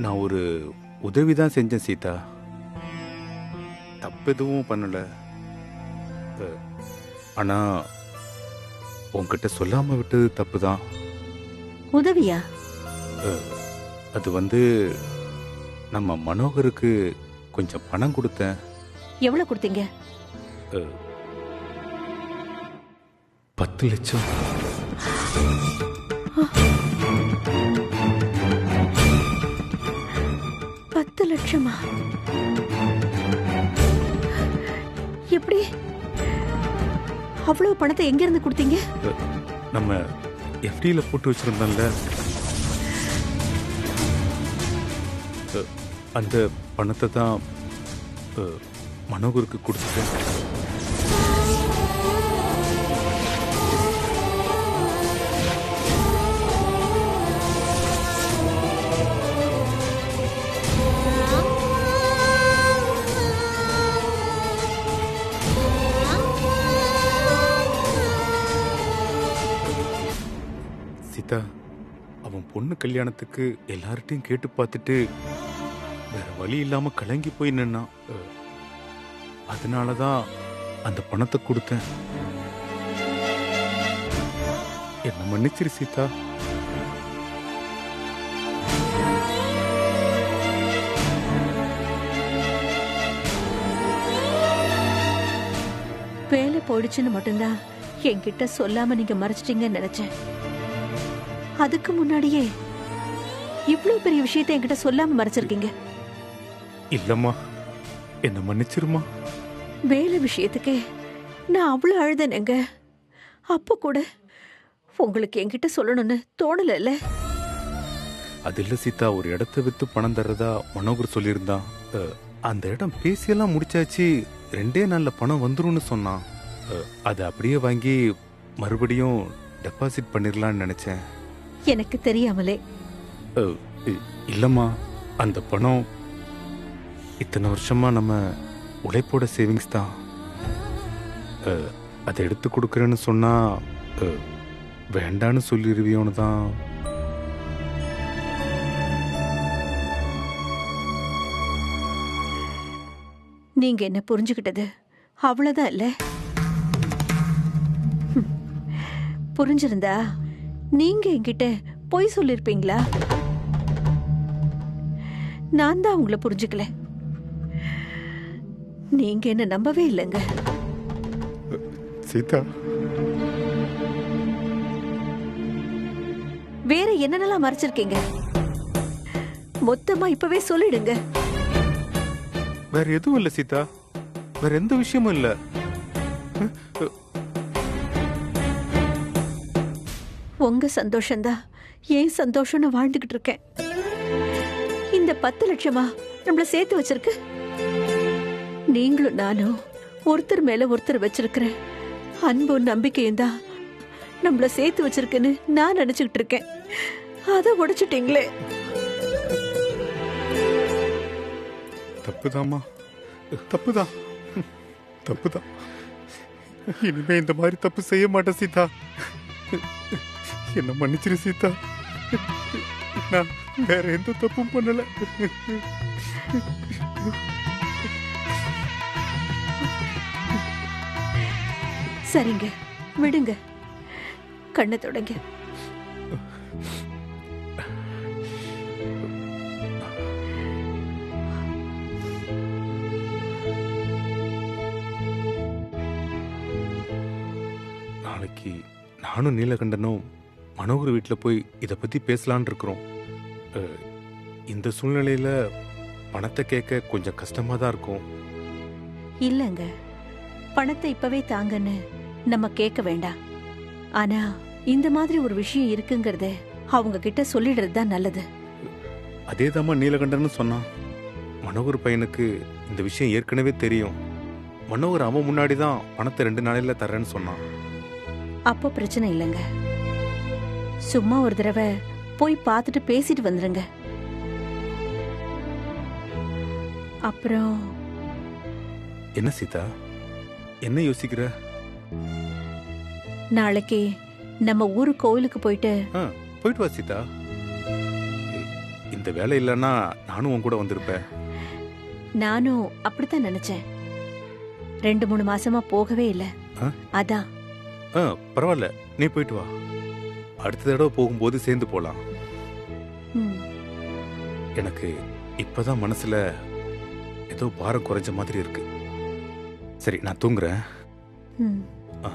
நான் ஒரு உதவி தான் செஞ்சேன் சீதா. தப்பு எதுவும் பண்ணல. ஆனா உன்கிட்ட சொல்லாம விட்டது தப்பு தான். உதவியா? அது வந்து நம்ம மனோகருக்கு கொஞ்சம் பணம் கொடுத்தேன். எவ்வளவு கொடுத்தீங்க? 10 லட்சம். பத்து லட்சமா? எப்படி அவ்வளவு பணத்தை எங்க இருந்து கொடுத்தீங்க? நம்ம எஃப்டியில் போட்டு வச்சிருந்தோம்ல, அந்த பணத்தை தான் மனோகருக்கு கொடுத்துட்டேன். சீதா, அவன் பொண்ணு கல்யாணத்துக்கு எல்லார்ட்டையும் கேட்டு பார்த்துட்டு வேற வழி இல்லாம கலங்கி போய் நின்னான். அதனாலதான் அந்த பணத்தை கொடுத்தேன். என்ன மன்னிச்சிரு சீதா. வேலை போயிடுச்சுன்னு மட்டும்தான் என்கிட்ட சொல்லாம நீங்க மறைச்சிட்டீங்கன்னு நினைச்சேன். அதுக்கு முன்னாடியே இவ்வளவு பெரிய விஷயத்தை என்கிட்ட சொல்லாம மறைச்சிருக்கீங்க. இல்லம்மா, என்ன மன்னிச்சிருமா. வேலை விஷயத்துக்கே நான் அவ்வளவு அழுதேனுங்க. அப்ப கூட உங்களுக்கு என்கிட்ட சொல்லணும்னு தோணல. அது இல்ல சீதா, ஒரு இடத்த வித்து பணம் தர்றதா மனோகர் சொல்லியிருந்தான். அந்த இடம் பேசியெல்லாம் முடிச்சாச்சு, 2 நாள்ல பணம் வந்துரும்னு சொன்னான். அதை அப்படியே வாங்கி மறுபடியும் டெபாசிட் பண்ணிடலான்னு நினைச்சேன். எனக்கு தெரியாமலே? இல்லம்மா, அந்த பணம் இத்தனை வருஷமா நம்ம உழைப்போட சேவிங்ஸ் தான். அதை எடுத்து கொடுக்குறேன்னு சொன்னா வேண்டான்னு சொல்லிடுவியோன்னு தான். நீங்க என்ன புரிஞ்சுக்கிட்டது அவ்வளவுதான் இல்ல? புரிஞ்சிருந்தா நீங்க என்கிட்ட பொய் சொல்லிருப்பீங்களா? நான் தான் உங்களை புரிஞ்சுக்கல. நீங்க என்ன நம்பவே இல்லைங்க. சீதா, வேற என்னென்னலாம் மறைச்சிருக்கீங்க? மொத்தமா இப்பவே சொல்லிடுங்க. வேற எதுவும் இல்ல சீதா, வேற எந்த விஷயமும் இல்ல. உங்க சந்தோஷம்தான் ஏன் சந்தோஷம்னு வாழ்ந்துகிட்டு இருக்கேன். இந்த 10 லட்சமா நம்மள சேர்த்து வச்சிருக்கு? நீங்களும் நானும் ஒருத்தர் மேல ஒருத்தர் வச்சிருக்கிற அன்பும் நம்பிக்கையும் தான் நம்மள சேர்த்து வச்சிருக்குன்னு நான் நினைச்சுக்கிட்டு இருக்கேன். அதை உடைச்சிட்டீங்களே. தப்புதாம்மா, தப்புதான், தப்புதான். இனிமே இந்த மாதிரி தப்பு செய்ய மாட்டேன் சீதா. என்ன மன்னிச்சிரு சீதா. நான் வேற எந்த தப்பும் பண்ணல. சரிங்க, விடுங்க. கண்ணை தொடங்க. நாளைக்கு நானும் நீலகண்டனும் மனோகர் வீட்டில் போய் இதை பத்தி பேசலான் இருக்கிறோம். இந்த சூழ்நிலையில பணத்தை கேட்க கொஞ்சம் கஷ்டமா தான் இருக்கும். இல்லங்க, பணத்தை இப்பவே தாங்கன்னு நம்ம கேட்க வேண்டாம். ஆனா இந்த மாதிரி ஒரு விஷயம் இருக்குங்கறத அவங்க கிட்ட சொல்லிடுறது தான் நல்லது. அதேதாம்மா நீலகண்டன் சொன்னான். மனோகர் பையனுக்கு இந்த விஷயம் ஏற்கனவே தெரியும். மனோகர் அவன் முன்னாடி தான் பணத்தை 2 நாளையில தர்றேன்னு சொன்னான். அப்போ பிரச்சனை இல்லைங்க. சும்மா ஒரு தடவை போய் பார்த்துட்டு பேசிட்டு வந்துருங்க. அப்புறம் என்ன சீதா, என்ன யோசிக்கிற? நாளைக்கு நம்ம ஊரு கோயிலுக்கு போயிட்டு போயிட்டு வா சீதா. அந்த வேலை இல்லைன்னா நானும் உன் கூட வந்திருப்பேன். நானும் அப்படித்தான் நினைச்சேன். 2-3 மாசமா போகவே இல்ல. ஆ? அதான். பரவாயில்ல, நீ போயிட்டு வா. அடுத்த தடவை போகும்போது சேர்ந்து போலாம். ம். எனக்கு இப்பதான் மனசுல ஏதோ பாரம் குறைஞ்ச மாதிரி இருக்கு. சரி, நான் தூங்குறேன். ம். ஆ.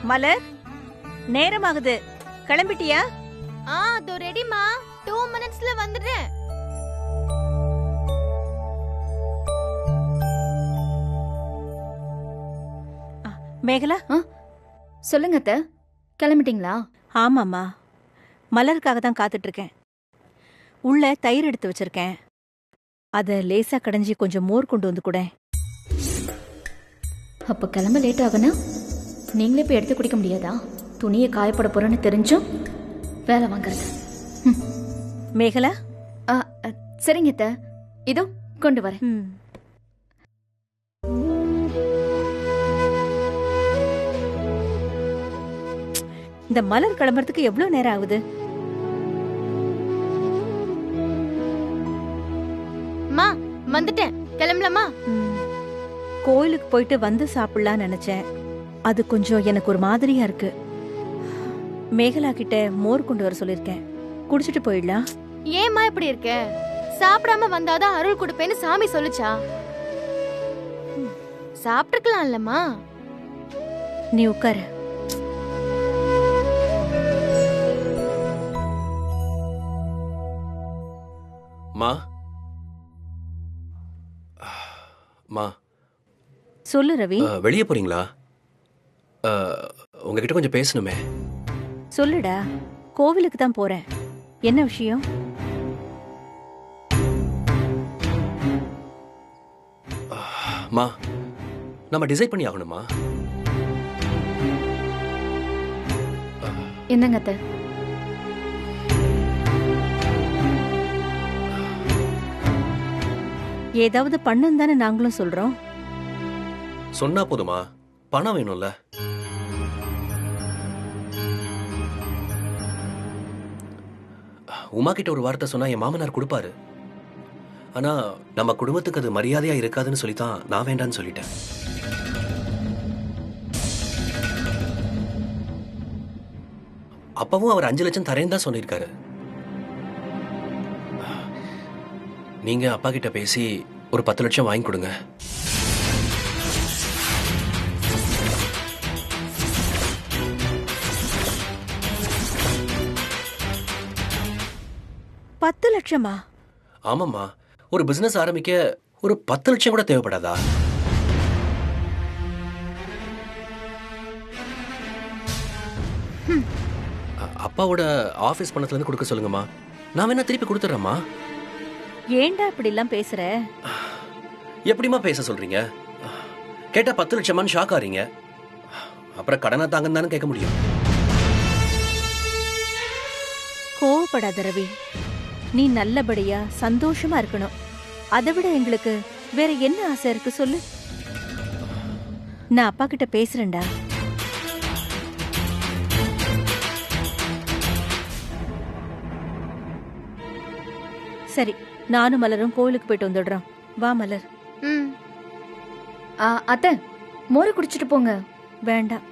மலர், நேரமாகுது, கிளம்பிட்டியா? அதோ ரெடிமா. 2 மினிட்ஸ்ல வந்துடுறேன். மேகலா. சொல்லுங்க அத்தை, கிளம்பிட்டீங்களா? ஆமாம்மா, மலருக்காக தான் காத்துட்டு இருக்கேன். உள்ள தயிர் எடுத்து வச்சிருக்கேன். அத லேசா கடைஞ்சி கொஞ்சம் மோர் கொண்டு வந்து கூட. அப்ப கிளம்ப லேட் ஆகுனா நீங்களே போய் எடுத்து குடிக்க முடியாதா? துணியை காயப்பட போறேன்னு தெரிஞ்சும் வேலை வாங்குறது. மேகலா. சரிங்க அத்தை, இதோ கொண்டு வரேன். ம். இந்த மலர் கிளம்புறதுக்கு எவ்வளவு நேரம் ஆகுது? மா, வந்துட்டேன். கிளம்பலாமா? கோயிலுக்கு போயிட்டு வந்து சாப்பிடலாம் நினைச்சேன். அது கொஞ்சம் எனக்கு ஒரு மாதிரியா இருக்கு. மேகலா கிட்ட மோர் கொண்டு வர சொல்லிருக்கேன், குடிச்சிட்டு போயிடலாம். ஏம்மா இப்படி இருக்க? சாப்பிடாம வந்தாதான் அருள் கொடுப்பேன்னு சாமி சொல்லுச்சா? சாப்பிட்டுக்கலாம் இல்லம்மா. நீ உட்காரு. மா மா சொல்லு ரவி. வெளியே போறீங்களா? உங்ககிட்ட கொஞ்சம் பேசணுமே. சொல்லுடா. கோவிலுக்கு தான் போறேன். என்ன விஷயம்? மா, நம்ம டிசைட் பண்ணி ஆகணுமா? என்னங்க அத்தை? ஏதாவது பண்ணுன்னு தானே நாங்களும் சொல்றோம். சொன்னா போதுமா? பணம் வேணும்ல. உமா கிட்ட ஒரு வார்த்தை சொன்னா என் மாமனார் கொடுப்பாரு. ஆனா நம்ம குடும்பத்துக்கு அது மரியாதையா இருக்காதுன்னு சொல்லித்தான் நான் வேண்டான்னு சொல்லிட்டேன். அப்பவும் அவர் 5 லட்சம் தரேன்னு தான் சொல்லியிருக்காரு. நீங்க அப்பா கிட்ட பேசி ஒரு 10 லட்சம் வாங்கி கொடுங்க. $10 லட்சமா? ஆமாம்மா, ஒரு பிசினஸ் ஆரம்பிக்க ஒரு 10 லட்சம் கூட தேவைப்படாதா? அப்பாவோட ஆபீஸ் பணத்துல இருந்து கொடுக்க சொல்லுங்கம்மா. நான் வேணா திருப்பி கொடுத்துறேம்மா. ஏன்டா இப்படி எல்லாம் பேசுற? எப்படிமா பேச சொல்றீங்க? கேட்டா 10 லட்சமான்னு ஷாக் ஆறீங்க. அப்புறம் கடனா தாங்கன்னு தானே கேட்க முடியும். கோவப்படாத ரவி. நீ நல்லபடியா சந்தோஷமா இருக்கணும். அதை விட எங்களுக்கு வேற என்ன ஆசை இருக்கு சொல்லு. நான் அப்பா கிட்ட பேசுறேன்டா. சரி, நானும் மலரும் கோவிலுக்கு போயிட்டு வந்துடுறோம். வா மலர். அத்தை மோரை குடிச்சிட்டு போங்க. வேண்டாம்,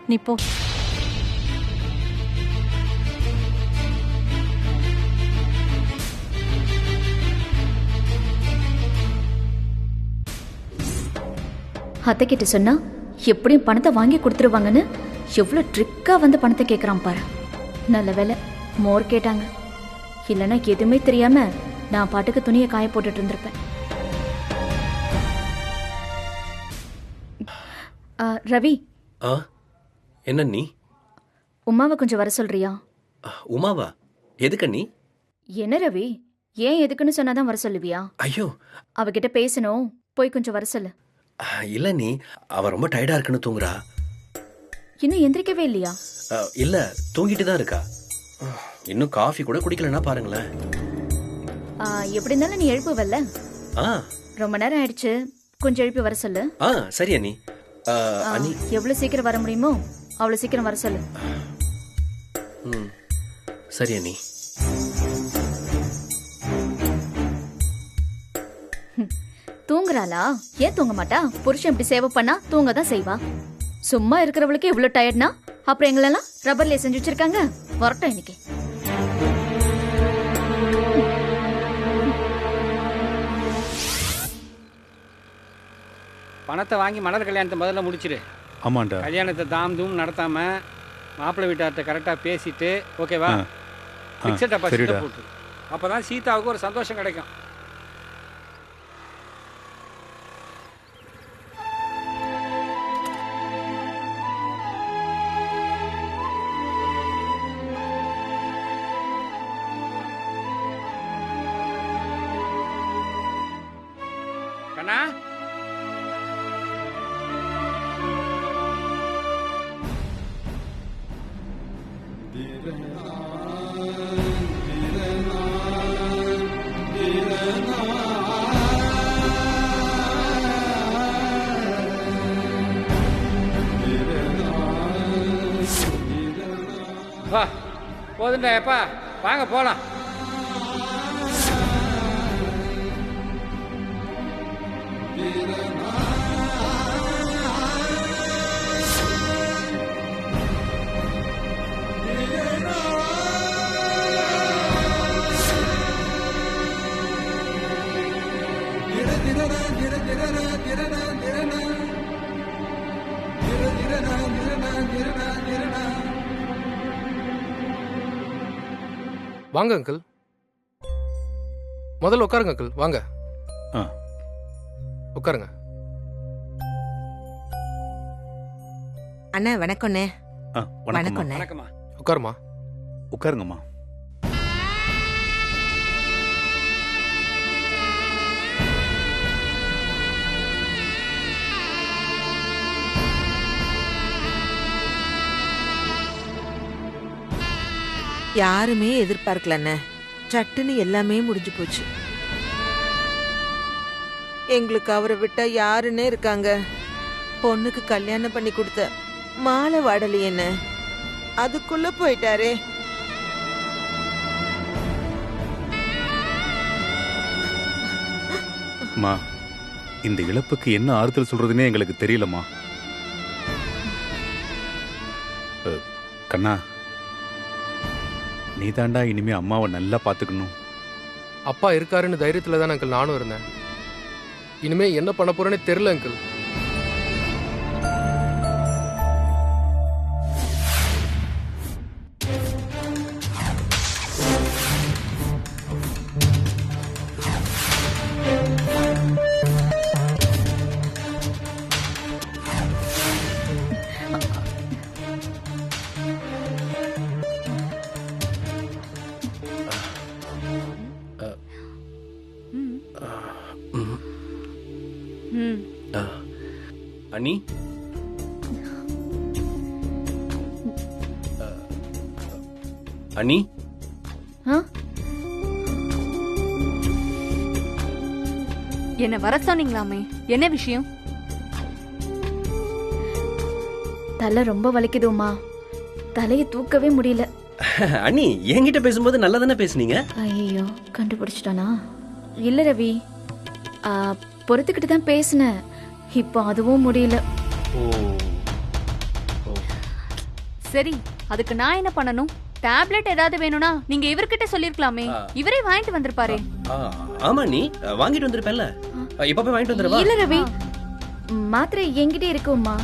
நீ போ. அத்தை கிட்ட சொன்னா எப்படியும் பணத்தை வாங்கி கொடுத்துருவாங்கன்னு எவ்வளோ ட்ரிக்கா வந்து பணத்தை கேட்குறான் பாரு. நல்ல வேலை மோர் கேட்டாங்க, இல்லைன்னா எதுவுமே தெரியாம நான் பாட்டுக்கு துணியை காய போட்டுட்டு இருந்திருப்பேன். ரவி, என்ன நீ? உமாவை கொஞ்சம் வர சொல்றியா? உமாவா? எதுக்கு நீ? என்ன ரவி, ஏன் எதுக்குன்னு சொன்னாதான் வர சொல்லுவியா? ஐயோ, அவகிட்ட பேசணும், போய் கொஞ்சம் வர சொல்லு. இல்ல நீ, அவ ரொம்ப டயர்டா இருக்குன்னு தூங்குறா. இன்னும் எந்திரிக்கவே இல்லையா? இல்ல, தூங்கிட்டு தான் இருக்கா. இன்னும் காஃபி கூட குடிக்கலன்னா பாருங்களேன். எப்படி இருந்தாலும் நீ எழுப்புவல்ல. ரொம்ப நேரம் ஆயிடுச்சு, கொஞ்சம் எழுப்பி வர சொல்லு. சரி அண்ணி. அண்ணி, எவ்வளவு சீக்கிரம் வர முடியுமோ அவ்வளவு சீக்கிரம் வர சொல்லு. சரி அண்ணி. தூங்குறாளா? ஏன் தூங்க மாட்டா? புருஷன் இப்படி சேவை பண்ணா தூங்க தான் செய்வா. சும்மா இருக்கிறவளுக்கு இவ்வளவு டயர்ட்னா அப்புறம் எங்களெல்லாம் ரப்பர்ல செஞ்சு வச்சிருக்காங்க. வரட்டும் இன்னைக்கு. பணத்தை வாங்கி மலர் கல்யாணத்தை முதல்ல முடிச்சிரு. ஆமாண்டா. கல்யாணத்தை தாம் தூம் நடத்தாம மாப்பிள்ளை வீட்டார்ட்ட கரெக்டாக பேசிட்டு, ஓகேவா? ஃபிக்ஸட் டெபாசிட் போட்டு, அப்பதான் சீதாவுக்கு ஒரு சந்தோஷம் கிடைக்கும். கண்ணா, வா போதுண்டா. எப்பா வாங்க போலாம். வாங்க அங்கிள், முதல்ல உட்காருங்க அங்கிள். வாங்க உட்காருங்க. அண்ணா வணக்கம்ண்ணே. வணக்கம். வணக்கம்மா. உட்காருமா. உட்காருங்கம்மா. யாருமே எதிர்பார்க்கலண்ணே, சட்டுன்னு எல்லாமே முடிஞ்சு போச்சு. எங்களுக்கு அவரை விட்டா யாருன்னே இருக்காங்க. பொண்ணுக்கு கல்யாணம் பண்ணி கொடுத்த மாலை வாடலி என்ன, அதுக்குள்ள போயிட்டாரே. அம்மா, இந்த இழப்புக்கு என்ன ஆறுதல் சொல்றதுன்னே எங்களுக்கு தெரியலம்மா. கண்ணா, நீ தாண்டா இனிமே அம்மாவை நல்லா பாத்துக்கணும். அப்பா இருக்காருன்னு தைரியத்துல தான் அங்கிள் நானும் இருந்தேன். இனிமே என்ன பண்ண போறேன்னு தெரியல அங்கிள். அண்ணி, அண்ணி, என்ன வர சொன்னீங்களாமே, என்ன விஷயம்? தலை ரொம்ப வலிக்குதுமா, தலையை தூக்கவே முடியல. அண்ணி என்கிட்ட பேசும்போது நல்லா தானே பேசுனீங்க. ஐயோ, கண்டுபிடிச்சிட்டானா? இல்ல ரவி, பொறுத்துக்கிட்டு தான் பேசினேன். இப்போ அதுவும் முடியல. ஓ ஓ. சரி, அதுக்கு நான் என்ன பண்ணணும்? டேப்லெட் ஏதாவது வேணும்னா நீங்க இவர்கிட்ட சொல்லிருக்கலாமே. இவரே வாங்கிட்டு வந்திருப்பாரே. ஆமா, நீ வாங்கிட்டு வந்திருப்பல்ல. இப்ப போய் வாங்கிட்டு வந்துருவா. இல்ல ரவி, மாத்திரை என்கிட்ட இருக்கும்மா.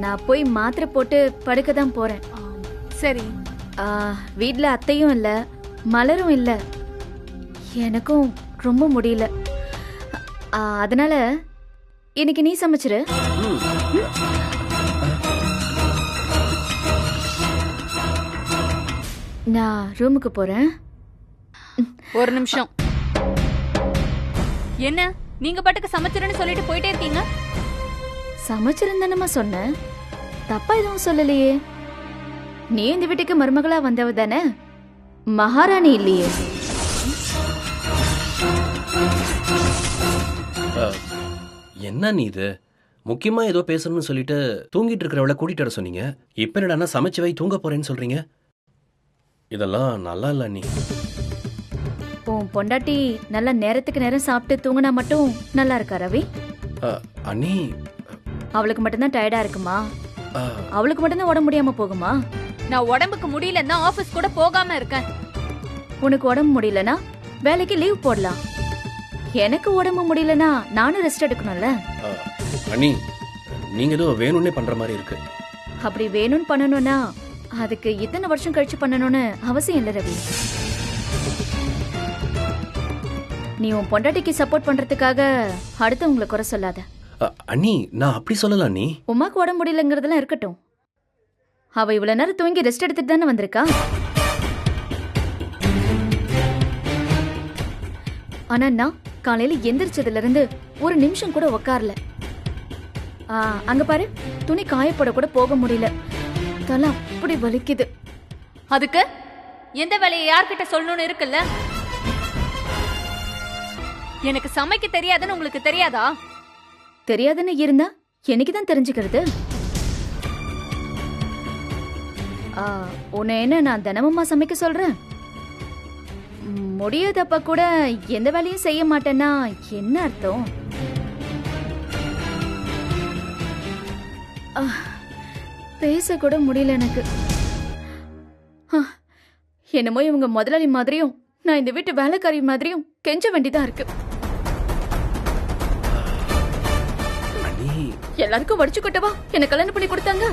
நான் போய் மாத்திரை போட்டு படுக்க தான் போறேன். சரி. வீட்ல அத்தையும் இல்ல, மலரும் இல்ல, எனக்கும் ரொம்ப முடியல. அதனால இன்னைக்கு நீ சமைச்சிரு. நான் ரூமுக்கு போறேன். ஒரு நிமிஷம். என்ன நீங்க பாட்டுக்கு சமைச்சிருன்னு சொல்லிட்டு போயிட்டே இருக்கீங்க? சமைச்சிருந்தேன்னு சொன்னேன், தப்பா எதுவும் சொல்லலையே. நீ இந்த வீட்டுக்கு மருமகளா வந்தவ தானே, மகாராணி இல்லையே. என்ன நீ இது முக்கியமா ஏதோ பேசணும்னு சொல்லிட்டு தூங்கிட்டு இருக்கிறவளை கூட்டிட்டு வர சொன்னீங்க. இப்ப என்னடா சமைச்சு வை தூங்க போறேன்னு சொல்றீங்க? இதெல்லாம் நல்லா இல்ல. நீ உன் பொண்டாட்டி நல்லா நேரத்துக்கு நேரம் சாப்பிட்டு தூங்கினா மட்டும் நல்லா இருக்கா ரவி? அண்ணி, அவளுக்கு மட்டும்தான் டயர்டா இருக்குமா? அவளுக்கு மட்டும்தான் உடம்பு முடியாம போகுமா? நான் உடம்புக்கு முடியலன்னா ஆபீஸ் கூட போகாம இருக்கேன். உனக்கு உடம்பு முடியலனா வேலைக்கு லீவ் போடலாம். எனக்கு உடம்பு முடியலனா நானும் ரெஸ்ட் எடுக்கணும்ல. அண்ணி, நீங்க ஏதோ வேணும்னே பண்ற மாதிரி இருக்கு. அப்படி வேணும்னு பண்ணணும்னா அதுக்கு இத்தனை வருஷம் கழிச்சு பண்ணணும்னு அவசியம் இல்லை ரவி. நீ உன் பொண்டாட்டிக்கு சப்போர்ட் பண்றதுக்காக அடுத்தவங்களை குறை சொல்லாத. அண்ணி, நான் அப்படி சொல்லல. நீ உமாக்கு உடம்பு முடியலங்கிறதெல்லாம் இருக்கட்டும், அவ இவ்வளவு நேரம் தூங்கி ரெஸ்ட் எடுத்துட்டு தானே வந்திருக்கா. ஆனா நான் காலையில எந்திரிச்சதுல இருந்து ஒரு நிமிஷம் கூட உட்காரல. அங்க பாரு, துணி காயப்பட கூட போக முடியல, தலை அப்படி வலிக்குது. அதுக்கு எந்த வேலையை யார்கிட்ட சொல்லணும்னு இருக்குல்ல? எனக்கு சமைக்க தெரியாதுன்னு உங்களுக்கு தெரியாதா? தெரியாதுன்னு இருந்தா என்னைக்குதான் தெரிஞ்சுக்கிறது? உன்னை என்ன நான் தினமுமா சமைக்க சொல்றேன்? முடியாதப்ப கூட எந்த வேலையும் செய்ய மாட்டேன்னா என்ன அர்த்தம்? பேச கூட முடியல எனக்கு. என்னமோ இவங்க முதலாளி மாதிரியும் நான் இந்த வீட்டு வேலைக்காரி மாதிரியும் கெஞ்ச வேண்டிதான் இருக்கு. எல்லாருக்கும் வடிச்சு கொட்டவா என்ன கல்யாணம் பண்ணி கொடுத்தாங்க?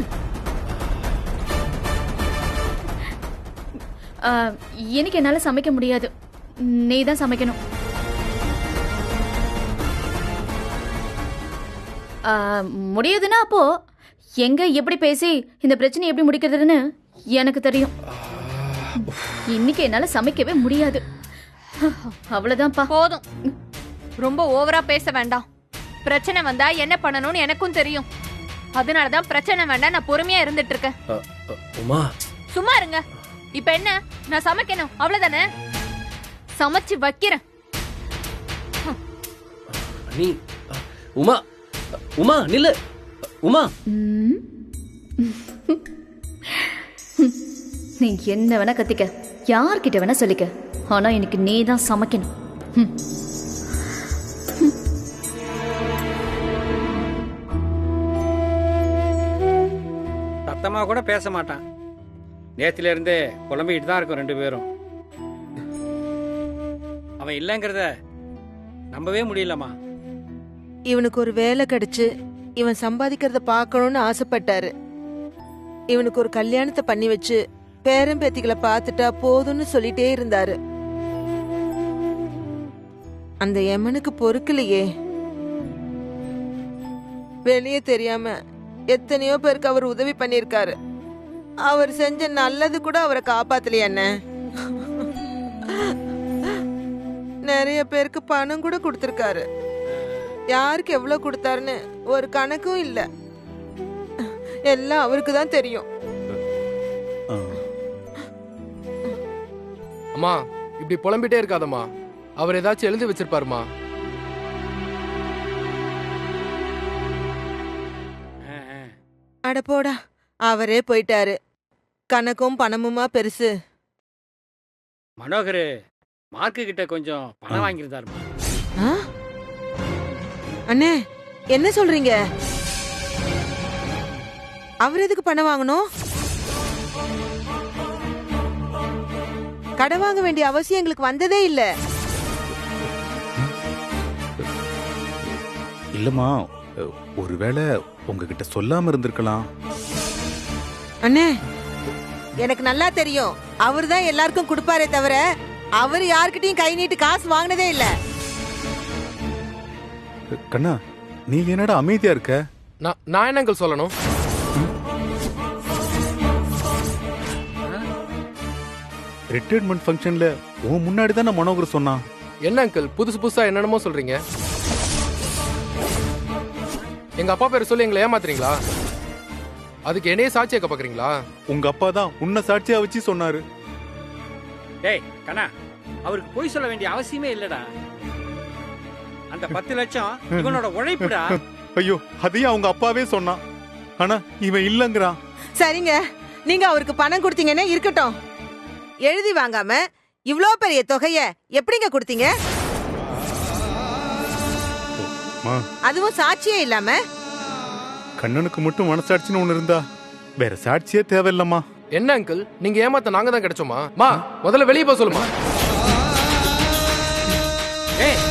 இன்னைக்கு என்னால சமைக்க முடியாது, நீ தான் சமைக்கணும். முடியாதுன்னா அப்போ எங்க எப்படி பேசி இந்த பிரச்சனை எப்படி முடிக்கிறதுன்னு எனக்கு தெரியும். இன்னைக்கு என்னால சமைக்கவே முடியாது, அவ்வளவுதான்ப்பா. போதும், ரொம்ப ஓவரா பேச வேண்டாம். பிரச்சனை வந்தா என்ன பண்ணணும்னு எனக்கும் தெரியும். அதனாலதான் பிரச்சனை வேண்டாம் நான் பொறுமையா இருந்துட்டு இருக்கேன். உமா, சும்மா இருங்க. இப்ப என்ன, நான் சமைக்கணும் அவ்வளவுதானே? சமைச்சு வைக்கிறேன். நீ உமா, உமா நில்லு. உமா, நீ என்ன வேணா கத்திக்க, யார்கிட்ட வேணா சொல்லிக்க, ஆனா எனக்கு நீ தான் சமைக்கணும். சத்தமா கூட பேச மாட்டான். நேத்துல இருந்தே புலம்பிக்கிட்டு தான் இருக்கும் ரெண்டு பேரும். அவன் இல்லைங்கிறத நம்பவே முடியலம்மா. இவனுக்கு ஒரு வேலை கிடைச்சு இவன் சம்பாதிக்கிறத பார்க்கணும்னு ஆசைப்பட்டாரு. இவனுக்கு ஒரு கல்யாணத்தை பண்ணி வச்சு பேரம்பேத்திகளை பார்த்துட்டா போதும்னு சொல்லிட்டே இருந்தாரு. அந்த எமனுக்கு பொறுக்கலையே. வெளியே தெரியாம எத்தனையோ பேருக்கு அவர் உதவி பண்ணிருக்காரு. அவர் செஞ்ச நல்லது கூட அவரை காப்பாத்தலையா என்ன? நிறைய பேருக்கு பணம் கூட கொடுத்திருக்காரு. யாருக்கு எவ்வளவு கொடுத்தாருன்னு ஒரு கணக்கும் இல்ல. எல்லாம் அவருக்கு தான் தெரியும். அம்மா, இப்படி புலம்பிட்டே இருக்காதம்மா. அவர் ஏதாச்சும் எழுதி வச்சிருப்பாருமா. அட போடா, அவரே போயிட்டாரு. கணக்கும் பணமுமா பெருசு. மனோகர் மார்க்கு கிட்ட கொஞ்சம் பணம் வாங்கியிருந்தாருமா. அண்ணே என்ன சொல்றீங்க? அவர் எதுக்கு பணம் வாங்கணும்? கடன் வாங்க வேண்டிய அவசியம் எங்களுக்கு வந்ததே இல்ல. இல்லம்மா, ஒருவேளை உங்ககிட்ட சொல்லாம இருந்திருக்கலாம். அண்ணே எனக்கு நல்லா தெரியும், அவர் தான் எல்லாருக்கும் கொடுப்பாரே தவிர அவர் யார்கிட்டயும் கை நீட்டு காசு வாங்கினதே இல்ல. கண்ணா, நீ என்னடா அமைதியா இருக்க? நான் என்ன அங்கிள் சொல்லணும்? ரிட்டையர்மெண்ட் ஃபங்க்ஷன்ல உன் முன்னாடி தானே மனோகர் சொன்னான். என்ன அங்கிள் புதுசு புதுசா என்னென்னமோ சொல்றீங்க? எங்க அப்பா பேரை சொல்லி எங்களை ஏமாத்துறீங்களா? அதுக்கு என்னையே சாட்சியாக்க பாக்குறீங்களா? உங்க அப்பா தான் உன்னை சாட்சியா வச்சு சொன்னாரு. டேய் கண்ணா, அவருக்கு பொய் சொல்ல வேண்டிய அவசியமே இல்லடா. அந்த 10 லட்சம் இவனோட உழைப்புடா. ஐயோ, அதையும் அவங்க அப்பாவே சொன்னான். ஆனா இவன் இல்லங்கிறான். சரிங்க, நீங்க அவருக்கு பணம் கொடுத்தீங்கன்னா இருக்கட்டும். எழுதி வாங்காம இவ்ளோ பெரிய தொகைய எப்படிங்க கொடுத்தீங்க? அதுவும் சாட்சியே இல்லாம. கண்ணனுக்கு மட்டும் மனசாட்சின்னு ஒண்ணு இருந்தா வேற சாட்சியே தேவையில்லம்மா. என்ன அங்கிள், நீங்க ஏமாத்த நாங்க தான் கிடைச்சோமா? முதல்ல வெளியே போக சொல்லுமா. ஏய்